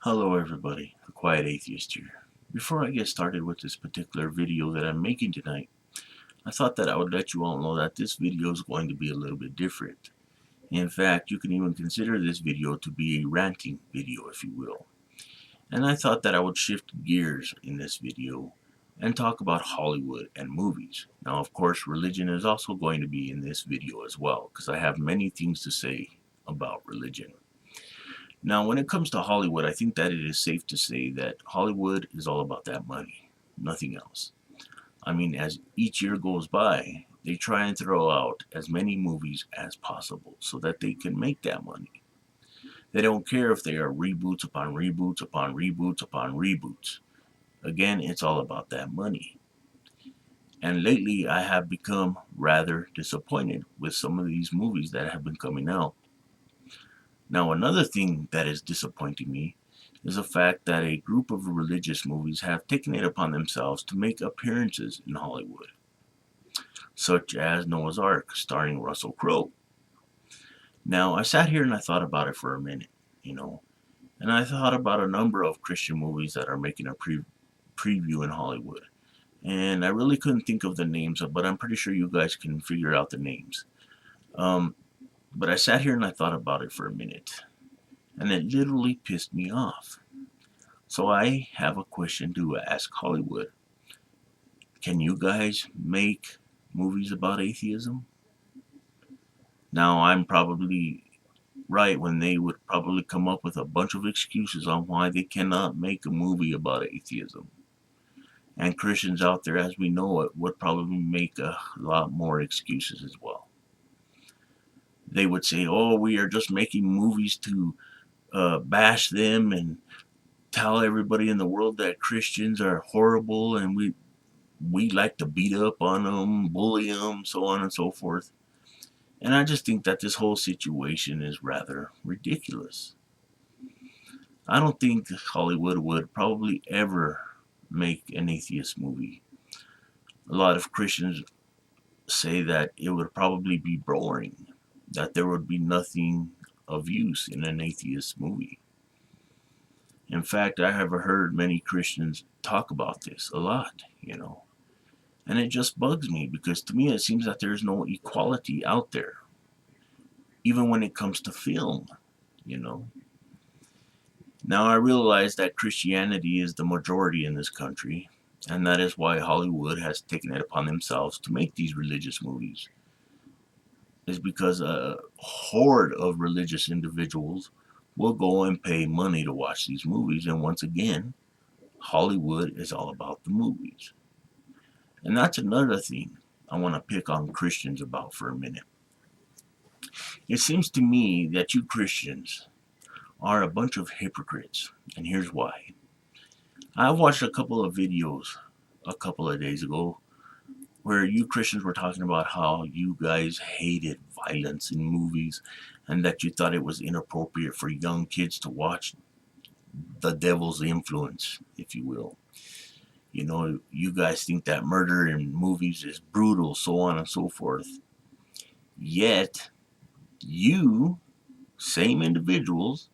Hello everybody, the Quiet Atheist here. Before I get started with this particular video that I'm making tonight, I thought that I would let you all know that this video is going to be a little bit different. In fact, you can even consider this video to be a ranting video, if you will. And I thought that I would shift gears in this video and talk about Hollywood and movies. Now, of course, religion is also going to be in this video as well, because I have many things to say about religion. Now, when it comes to Hollywood, I think that it is safe to say that Hollywood is all about that money, nothing else. I mean, as each year goes by, they try and throw out as many movies as possible so that they can make that money. They don't care if they are reboots upon reboots upon reboots upon reboots. Again, it's all about that money. And lately, I have become rather disappointed with some of these movies that have been coming out. Now, another thing that is disappointing me is the fact that a group of religious movies have taken it upon themselves to make appearances in Hollywood, such as Noah's Ark, starring Russell Crowe. Now, I sat here and I thought about it for a minute, and I thought about a number of Christian movies that are making a preview in Hollywood. And I really couldn't think of the names, but I'm pretty sure you guys can figure out the names. Um, but I sat here and I thought about it for a minute, and it literally pissed me off. So I have a question to ask Hollywood. Can you guys make movies about atheism? Now, I'm probably right when they would probably come up with a bunch of excuses on why they cannot make a movie about atheism. And Christians out there, as we know it, would probably make a lot more excuses as well. They would say, oh, we are just making movies to bash them and tell everybody in the world that Christians are horrible and we like to beat up on them, bully them, so on and so forth. And I just think that this whole situation is rather ridiculous. I don't think Hollywood would probably ever make an atheist movie. A lot of Christians say that it would probably be boring, that there would be nothing of use in an atheist movie. In fact, I have heard many Christians talk about this a lot. And it just bugs me because to me it seems that there's no equality out there, even when it comes to film. Now I realize that Christianity is the majority in this country, and that is why Hollywood has taken it upon themselves to make these religious movies. Is because a horde of religious individuals will go and pay money to watch these movies, and once again, Hollywood is all about the movies. And that's another thing I want to pick on Christians about for a minute. It seems to me that you Christians are a bunch of hypocrites, and here's why. I watched a couple of videos a couple of days ago where you Christians were talking about how you guys hated violence in movies and that you thought it was inappropriate for young kids to watch the devil's influence, if you will. You guys think that murder in movies is brutal, so on and so forth. Yet, you, same individuals,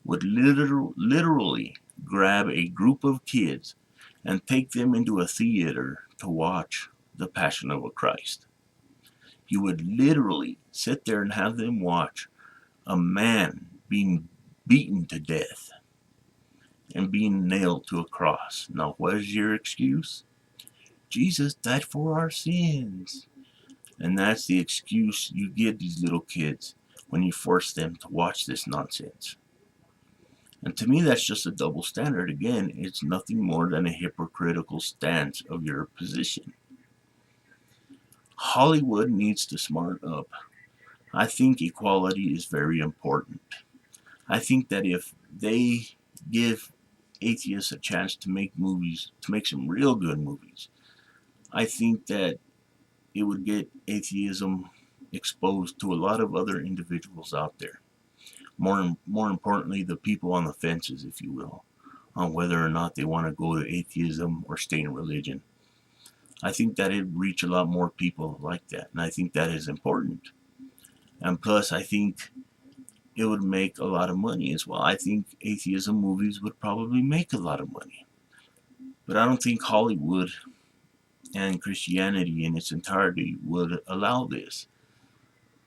would literally grab a group of kids and take them into a theater to watch The Passion of a Christ. You would literally sit there and have them watch a man being beaten to death and being nailed to a cross. Now, what is your excuse? Jesus died for our sins. And that's the excuse you give these little kids when you force them to watch this nonsense. And to me, that's just a double standard. Again, it's nothing more than a hypocritical stance of your position. Hollywood needs to smart up. I think equality is very important. I think that if they give atheists a chance to make movies, to make some real good movies, I think that it would get atheism exposed to a lot of other individuals out there. More importantly, the people on the fences, if you will, on whether or not they want to go to atheism or stay in religion. I think that it'd reach a lot more people like that, and I think that is important. And plus, I think it would make a lot of money as well. I think atheism movies would probably make a lot of money. But I don't think Hollywood and Christianity in its entirety would allow this,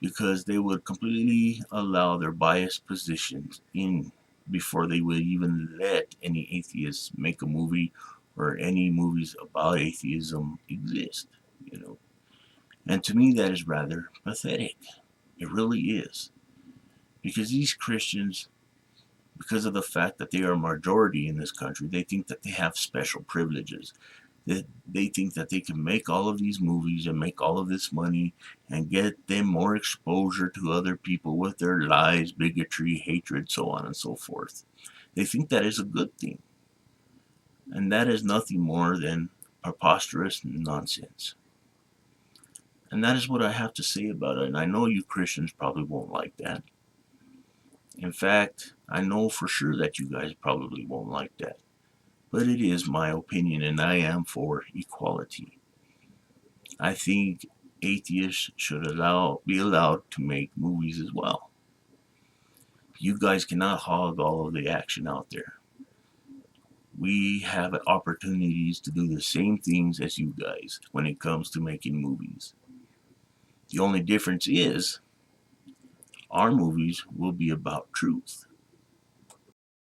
because they would completely allow their biased positions in before they would even let any atheists make a movie or any movies about atheism exist, you know. And to me, that is rather pathetic. It really is. Because these Christians, because of the fact that they are a majority in this country, they think that they have special privileges. That they think that they can make all of these movies and make all of this money and get them more exposure to other people with their lies, bigotry, hatred, so on and so forth. They think that is a good thing. And that is nothing more than preposterous nonsense. And that is what I have to say about it. And I know you Christians probably won't like that. In fact, I know for sure that you guys probably won't like that. But it is my opinion, and I am for equality. I think atheists should be allowed to make movies as well. You guys cannot hog all of the action out there. We have opportunities to do the same things as you guys when it comes to making movies. The only difference is our movies will be about truth.